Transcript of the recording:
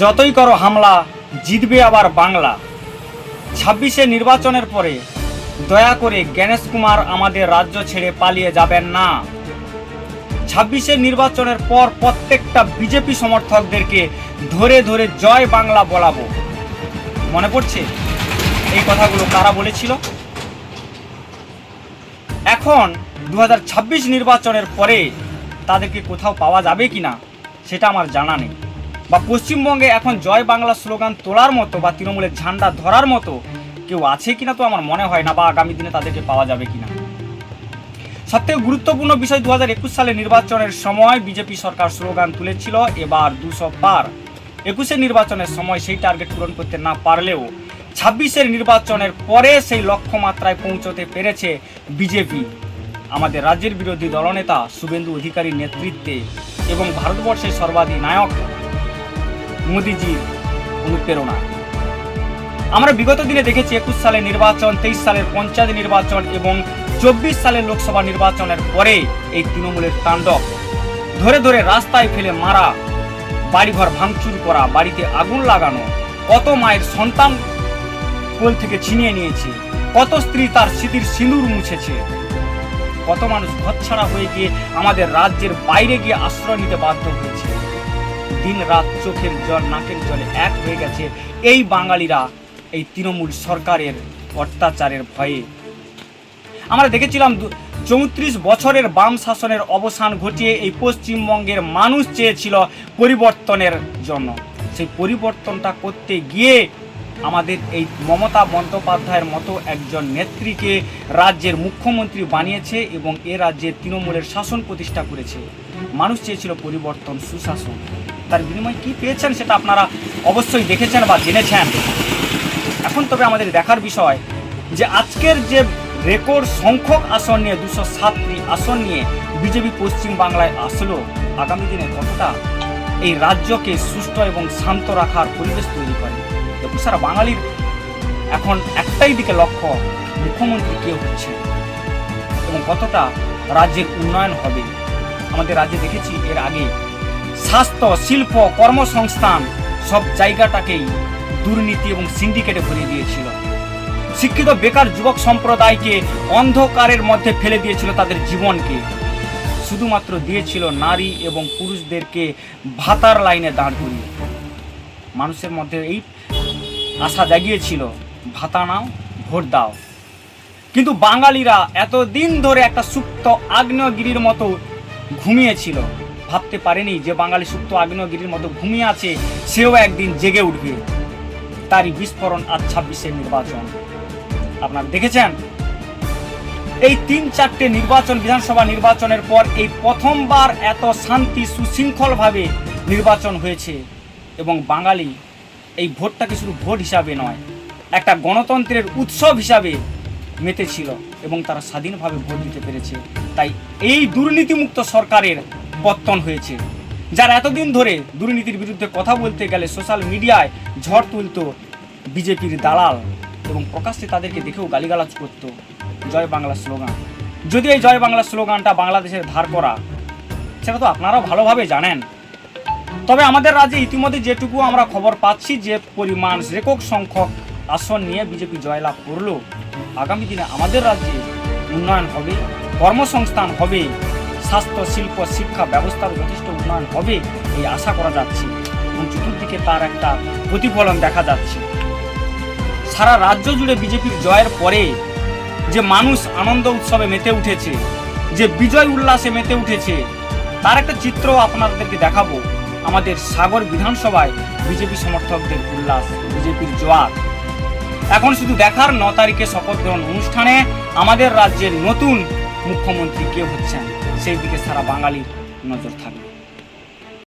যতই করো হামলা, জিতবে আবার বাংলা। 26-এ নির্বাচনের পরে দয়া করে গণেশ কুমার আমাদের রাজ্য ছেড়ে পালিয়ে যাবেন না। 26-এর নির্বাচনের পর প্রত্যেকটা বিজেপি সমর্থকদেরকে ধরে ধরে জয় বাংলা বলাবো। মনে পড়ছে এই কথাগুলো কারা বলেছিল? এখন 2026 নির্বাচনের পরে তাদেরকে কোথাও পাওয়া যাবে কিনা সেটা আমার জানা নেই, বা পশ্চিমবঙ্গে এখন জয় বাংলা স্লোগান তোলার মতো বা তৃণমূলের ঝান্ডা ধরার মতো কেউ আছে কিনা তো আমার মনে হয় না, বা আগামী দিনে তাদেরকে পাওয়া যাবে কিনা। সবথেকে গুরুত্বপূর্ণ বিষয়, 2021 সালে নির্বাচনের সময় বিজেপি সরকার স্লোগান তুলেছিল এবার 200 পার। 21-এর নির্বাচনের সময় সেই টার্গেট পূরণ করতে না পারলেও 26-এর নির্বাচনের পরে সেই লক্ষ্যমাত্রায় পৌঁছতে পেরেছে বিজেপি। আমাদের রাজ্যের বিরোধী দলনেতা শুভেন্দু অধিকারীর নেতৃত্বে এবং ভারতবর্ষের সর্বাধিনায়ক মোদিজির অনুপ্রেরণা। আমরা বিগত দিনে দেখেছি 21 সালের নির্বাচন, 23 সালের পঞ্চায়েত নির্বাচন এবং 24 সালের লোকসভা নির্বাচনের পরে এই তৃণমূলের তাণ্ডব, ধরে ধরে রাস্তায় ফেলে মারা, বাড়িঘর ভাঙচুর করা, বাড়িতে আগুন লাগানো, কত মায়ের সন্তান কোল থেকে ছিনিয়ে নিয়েছে, কত স্ত্রী তার স্মৃতির সিঁদুর মুছেছে, কত মানুষ ঘরছাড়া হয়ে গিয়ে আমাদের রাজ্যের বাইরে গিয়ে আশ্রয় নিতে বাধ্য হয়েছে। দিন রাত চোখের জল নাকের জলে এক হয়ে গেছে এই বাঙালিরা এই তৃণমূল সরকারের অত্যাচারের ভয়ে। আমরা দেখেছিলাম 34 বছরের বাম শাসনের অবসান ঘটিয়ে এই পশ্চিমবঙ্গের মানুষ চেয়েছিল পরিবর্তনের জন্য। সেই পরিবর্তনটা করতে গিয়ে আমাদের এই মমতা বন্দ্যোপাধ্যায়ের মতো একজন নেত্রীকে রাজ্যের মুখ্যমন্ত্রী বানিয়েছে এবং এ রাজ্যে তৃণমূলের শাসন প্রতিষ্ঠা করেছে। মানুষ চেয়েছিল পরিবর্তন, সুশাসন। তার বিনিময়ে কি পেয়েছেন সেটা আপনারা অবশ্যই দেখেছেন বা জেনেছেন। এখন তবে আমাদের দেখার বিষয় যে আজকের যে রেকর্ড সংখ্যক আসন নিয়ে 207টি আসন নিয়ে বিজেপি পশ্চিম বাংলায় আসলো, আগামী দিনে কতটা এই রাজ্যকে সুষ্ঠু এবং শান্ত রাখার পরিবেশ তৈরি করে। দেখুন, সারা বাঙালির এখন একটাই দিকে লক্ষ্য, মুখ্যমন্ত্রী কে হচ্ছে এবং কতটা রাজ্যের উন্নয়ন হবে। আমাদের রাজ্যে দেখেছি এর আগে স্বাস্থ্য, শিল্প, কর্মসংস্থান সব জায়গাটাকেই দুর্নীতি এবং সিন্ডিকেটে ভরিয়ে দিয়েছিল। শিক্ষিত বেকার যুবক সম্প্রদায়কে অন্ধকারের মধ্যে ফেলে দিয়েছিল তাদের জীবনকে। শুধুমাত্র দিয়েছিল নারী এবং পুরুষদেরকে ভাতার লাইনে দাঁড় করিয়ে। মানুষের মধ্যে এই আশা জাগিয়েছিল, ভাতা নাও, ভোট দাও। কিন্তু বাঙালিরা এতদিন ধরে একটা সুপ্ত আগ্নেয়গিরির মতো ঘুমিয়েছিল। ভাবতে পারেনি যে বাঙালি সুপ্ত আগ্নেয়গিরির মতো ঘুমিয়ে আছে, সেও একদিন জেগে উঠবে। তারই বিস্ফোরণ আজ 26-এর নির্বাচন। আপনারা দেখেছেন এই 3-4টে নির্বাচন, বিধানসভা নির্বাচনের পর এই প্রথমবার এত শান্তি সুশৃঙ্খলভাবে নির্বাচন হয়েছে এবং বাঙালি এই ভোটটাকে শুধু ভোট হিসাবে নয়, একটা গণতন্ত্রের উৎসব হিসাবে মেতেছিল এবং তারা স্বাধীনভাবে ভোট দিতে পেরেছে। তাই এই দুর্নীতিমুক্ত সরকারের পতন হয়েছে। যারা এতদিন ধরে দুর্নীতির বিরুদ্ধে কথা বলতে গেলে সোশ্যাল মিডিয়ায় ঝড় তুলত বিজেপির দালাল এবং প্রকাশ্যে তাদেরকে দেখেও গালিগালাজ করত জয় বাংলা স্লোগান। যদি এই জয় বাংলা স্লোগানটা বাংলাদেশের ধার করা, সেটা তো আপনারাও ভালোভাবে জানেন। তবে আমাদের রাজ্যে ইতিমধ্যে যেটুকু আমরা খবর পাচ্ছি, যে পরিমাণ রেকর্ড সংখ্যক আসন নিয়ে বিজেপি জয়লাভ করলো, আগামী দিনে আমাদের রাজ্যে উন্নয়ন হবে, কর্মসংস্থান হবে, স্বাস্থ্য, শিল্প, শিক্ষা ব্যবস্থার যথেষ্ট উন্নয়ন হবে এই আশা করা যাচ্ছে এবং চতুর্দিকে তার একটা প্রতিফলন দেখা যাচ্ছে। সারা রাজ্য জুড়ে বিজেপির জয়ের পরে যে মানুষ আনন্দ উৎসবে মেতে উঠেছে, যে বিজয় উল্লাসে মেতে উঠেছে, তার একটা চিত্র আপনাদেরকে দেখাবো। আমাদের সাগর বিধানসভায় বিজেপি সমর্থকদের উল্লাস, বিজেপির জোয়ার। এখন শুধু দেখার 9 তারিখে শপথ গ্রহণ অনুষ্ঠানে আমাদের রাজ্যের নতুন মুখ্যমন্ত্রী কে হচ্ছেন সেই দিকে সারা বাঙালির নজর থাকবে।